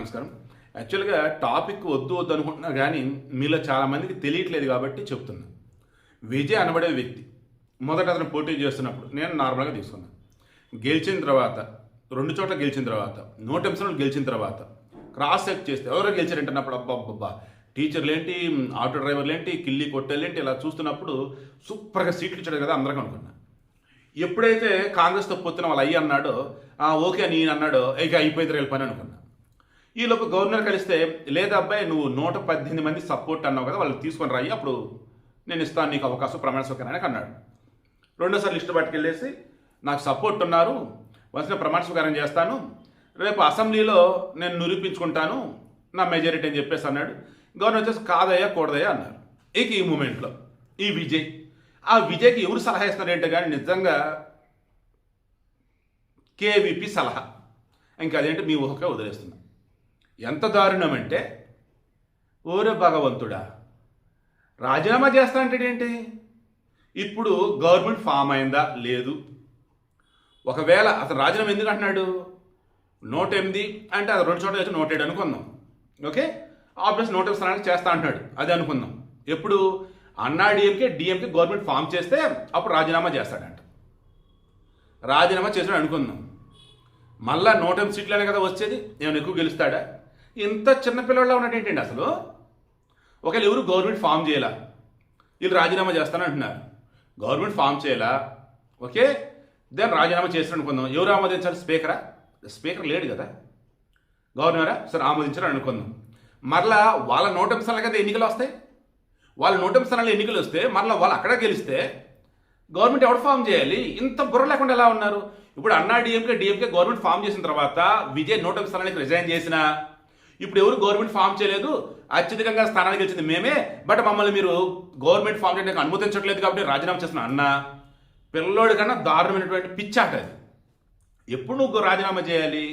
నమస్కారం. యాక్చువల్‌గా టాపిక్ వద్దు వద్దు అనుకుంటున్నా గానీ, మీలో చాలామందికి తెలియట్లేదు కాబట్టి చెప్తున్నా. విజయ్ అనబడే వ్యక్తి మొదట అతను పోటీ చేస్తున్నప్పుడు నేను నార్మల్‌గా తీసుకున్నా. గెలిచిన తర్వాత 2 చోట్ల గెలిచిన తర్వాత, నో టెంప్స్‌లో గెలిచిన తర్వాత క్రాస్ చెక్ చేస్తే ఎవరో గెలిచారంటున్నప్పుడు అబ్బబ్బబ్బా! టీచర్లేంటి, ఆటో డ్రైవర్లేంటి, కిల్లి కొట్టేలేంటి ఇలా చూస్తున్నప్పుడు సూపర్‌గా సీట్లు ఇచ్చాడు కదా అందరికి అనుకున్నా. ఎప్పుడైతే కాంగ్రెస్‌తో పొత్తున వాళ్ళ అయ్య అన్నాడో, ఓకే అని ఈయన అన్నాడో, ఇక అయిపోయింది రేపు పని అనుకున్నా. ఈలోపు గవర్నర్ కలిస్తే లేదా అబ్బాయి నువ్వు 118 మంది సపోర్ట్ అన్నావు కదా వాళ్ళు తీసుకొని రాయి అప్పుడు నేను ఇస్తాను నీకు అవకాశం ప్రమాణ స్వీకారానికి అన్నాడు. రెండోసారి లిస్టు పట్టుకెళ్ళేసి నాకు సపోర్ట్ ఉన్నారు వచ్చిన ప్రమాణ స్వీకారం చేస్తాను రేపు అసెంబ్లీలో నేను నిరూపించుకుంటాను నా మెజారిటీ అని చెప్పేసి అన్నాడు. గవర్నర్ వచ్చేసి కాదయ్యా కూడదయ్యా అన్నారు. ఇక ఈ మూమెంట్లో ఈ విజయ్ ఆ విజయ్కి ఎవరు సలహా ఇస్తున్నారు ఏంటో కానీ నిజంగా కేవీపీ సలహా ఇంకా అదేంటి మీ ఊహకే వదిలేస్తున్నా. ఎంత దారుణం అంటే ఓరే భగవంతుడా రాజీనామా చేస్తా అంటాడేంటి? ఇప్పుడు గవర్నమెంట్ ఫామ్ అయిందా లేదు, ఒకవేళ అతను రాజీనామా ఎందుకు అంటున్నాడు? 108 అంటే అది 2 చోట్ల వచ్చి 107 అనుకుందాం. ఓకే ఆబ్వియస్ 108 స్థానానికి చేస్తా అంటున్నాడు అది అనుకుందాం. ఎప్పుడు అన్నా డిఎంకే గవర్నమెంట్ ఫామ్ చేస్తే అప్పుడు రాజీనామా చేస్తాడంట. రాజీనామా చేసాడు అనుకుందాం. మళ్ళా 108 సీట్లనే కదా వచ్చేది, ఏమైనా ఎక్కువ గెలుస్తాడా? ఇంత చిన్నపిల్లల్లో ఉన్నట్టు ఏంటండి అసలు? ఒకవేళ ఎవరు గవర్నమెంట్ ఫామ్ చేయాలా, వీళ్ళు రాజీనామా చేస్తానంటున్నారు. గవర్నమెంట్ ఫామ్ చేయాలా, ఓకే దాన్ని రాజీనామా చేస్తాను అనుకుందాం. ఎవరు ఆమోదించాలి? స్పీకరా? స్పీకర్ లేడు కదా, గవర్నరా? సరే ఆమోదించాలని అనుకుందాం. మరలా వాళ్ళ 108 స్థానాలు కదా ఎన్నికలు వస్తాయి. వాళ్ళ 108 స్థానాలు ఎన్నికలు వస్తే మరలా వాళ్ళు అక్కడ గెలిస్తే గవర్నమెంట్ ఎవరు ఫామ్ చేయాలి? ఇంత బుర్ర లేకుండా ఎలా ఉన్నారు? ఇప్పుడు అన్నా డిఎంకే గవర్నమెంట్ ఫామ్ చేసిన తర్వాత విజయ్ 108 స్థానానికి రిజైన్ చేసిన ఇప్పుడు ఎవరు గవర్నమెంట్ ఫామ్ చేయలేదు, అత్యధికంగా స్థానాలు గెలిచింది మేమే, బట్ మమ్మల్ని మీరు గవర్నమెంట్ ఫామ్ చేయడానికి అనుమతించట్లేదు కాబట్టి రాజీనామా చేస్తున్నా అన్న పిల్లోడి కన్నా దారుణమైనటువంటి పిచ్చాట అది. ఎప్పుడు నువ్వు రాజీనామా చేయాలి?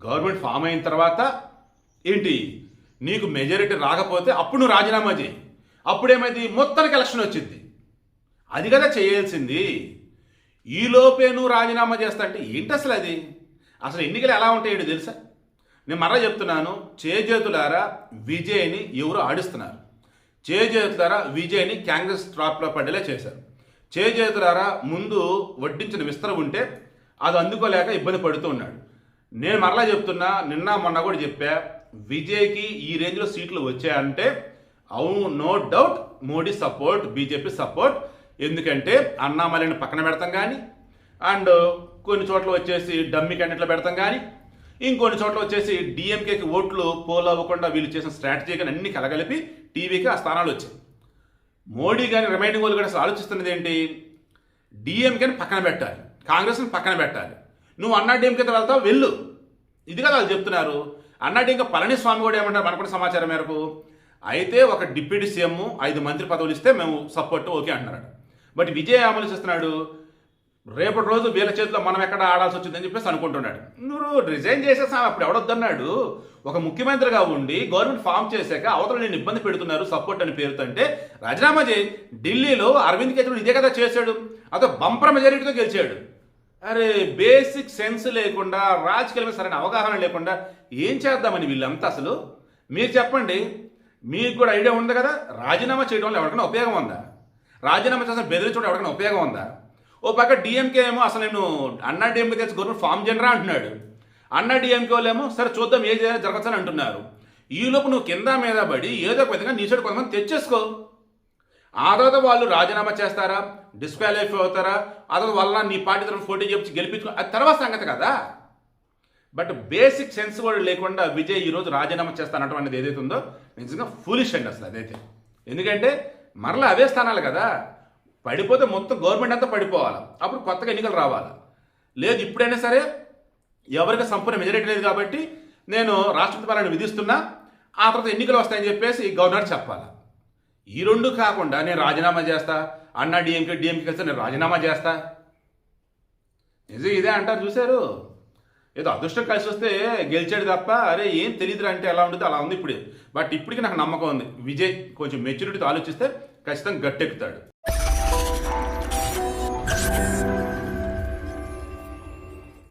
గవర్నమెంట్ ఫామ్ అయిన తర్వాత ఏంటి నీకు మెజారిటీ రాకపోతే అప్పుడు నువ్వు రాజీనామా చేయి. అప్పుడేమైంది మొత్తానికి ఎలక్షన్ వచ్చింది. అది కదా చేయాల్సింది. ఈలోపే నువ్వు రాజీనామా చేస్తా అంటే ఏంటి అసలు అది? అసలు ఎన్నికలు ఎలా ఉంటాయో తెలుసా? నేను మరలా చెప్తున్నాను, చేజేతులారా విజయ్ని ఎవరు ఆడిస్తున్నారు. చేజేతులారా విజయ్ని కాంగ్రెస్ ట్రాప్లో పడేలా చేశారు. చేజేతులారా ముందు వడ్డించిన విస్తరం ఉంటే అది అందుకోలేక ఇబ్బంది పడుతూ ఉన్నాడు. నేను మరలా చెప్తున్నా, నిన్న మొన్న కూడా చెప్పా, విజయ్కి ఈ రేంజ్లో సీట్లు వచ్చాయంటే అవును no doubt Modi support, BJP support. ఎందుకంటే అన్నామలైన పక్కన పెడతాం కానీ, అండ్ కొన్ని చోట్ల వచ్చేసి డమ్మీ క్యాండిడేట్లు పెడతాం కానీ, ఇంకొన్ని చోట్ల వచ్చేసి డిఎంకేకి ఓట్లు పోల్ అవ్వకుండా వీళ్ళు చేసిన స్ట్రాటజీ కానీ అన్ని కలగలిపి టీవీకి ఆ స్థానాలు వచ్చాయి. మోడీ కానీ రిమైండింగ్ వాళ్ళు కూడా అసలు ఆలోచిస్తున్నది ఏంటి? డిఎంకేని పక్కన పెట్టాలి, కాంగ్రెస్ని పక్కన పెట్టాలి. నువ్వు అన్నా డిఎంకేతో వెళ్తావు వెళ్ళు, ఇది కదా వాళ్ళు చెప్తున్నారు. అన్నా డిఎంకే పళనిస్వామి కూడా ఏమంటారు మనకున్న సమాచారం మేరకు, అయితే ఒక డిప్యూటీ సీఎం 5 మంత్రి పదవులు ఇస్తే మేము సపోర్ట్ ఓకే అంటున్నాడు. బట్ విజయ్ ఆమోదిస్తున్నాడు రేపటి రోజు వీళ్ళ చేతిలో మనం ఎక్కడ ఆడాల్సి వచ్చిందని చెప్పేసి అనుకుంటున్నాడు. నువ్వు రిజైన్ చేసేసా అప్పుడు ఎవడొద్దన్నాడు? ఒక ముఖ్యమంత్రిగా ఉండి గవర్నమెంట్ ఫామ్ చేశాక అవతల నేను ఇబ్బంది పెడుతున్నారు సపోర్ట్ అని పేరుతుంటే రాజీనామా చేయి. ఢిల్లీలో అరవింద్ కేజ్రీవాల్ ఇదే కదా చేశాడు, అదో బంపర్ మెజారిటీతో గెలిచాడు. అరే బేసిక్ సెన్స్ లేకుండా, రాజకీయాల మీద సరైన అవగాహన లేకుండా ఏం చేద్దామని వీళ్ళంతా అసలు? మీరు చెప్పండి, మీకు కూడా ఐడియా ఉంది కదా. రాజీనామా చేయడం వల్ల ఎవరికైనా ఉపయోగం ఉందా? రాజీనామా చేసిన బెదిరించడం ఎవరికైనా ఉపయోగం ఉందా? ఓ పక్క డిఎంకే ఏమో అసలు నేను అన్నా డిఎంకే తెచ్చి గవర్నమెంట్ ఫామ్ చేయరా అంటున్నాడు. అన్నా డిఎంకే వాళ్ళేమో సరే చూద్దాం ఏం చేయాలి జరగచ్చని అంటున్నారు. ఈలోపు నువ్వు కింద మీద పడి ఏదో ఒక విధంగా నీ సైడ్ కొంతమంది తెచ్చేసుకో. ఆ తర్వాత వాళ్ళు రాజీనామా చేస్తారా, డిస్క్వాలిఫై అవుతారా, ఆ తర్వాత వల్ల నీ పార్టీ తరఫున పోటీ చెప్పి గెలిపించుకో, అది తర్వాత సంగతి కదా. బట్ బేసిక్ సెన్స్ కూడా లేకుండా విజయ్ ఈరోజు రాజీనామా చేస్తానటం అనేది ఏదైతే ఉందో నిజంగా ఫూలిష్ అండి అసలు అదైతే. ఎందుకంటే మరలా అవే స్థానాలు కదా, పడిపోతే మొత్తం గవర్నమెంట్ అంతా పడిపోవాలి, అప్పుడు కొత్తగా ఎన్నికలు రావాలి. లేదు ఇప్పుడైనా సరే ఎవరికి సంపూర్ణ మెజారిటీ లేదు కాబట్టి నేను రాష్ట్రపతి పాలన విధిస్తున్నా, ఆ తర్వాత ఎన్నికలు వస్తాయని చెప్పేసి గవర్నర్ చెప్పాలి. ఈ రెండు కాకుండా నేను రాజీనామా చేస్తా, అన్నా డిఎంకే కలిసి నేను రాజీనామా చేస్తా, నిజం ఇదే అంటారు. చూశారు, ఏదో అదృష్టం కలిసి వస్తే గెలిచాడు తప్ప అరే ఏం తెలియదురా అంటే ఎలా ఉంటుంది అలా ఉంది ఇప్పుడు. బట్ ఇప్పటికీ నాకు నమ్మకం ఉంది విజయ్ కొంచెం మెచ్యూరిటీతో ఆలోచిస్తే ఖచ్చితంగా గట్టెక్కుతాడు.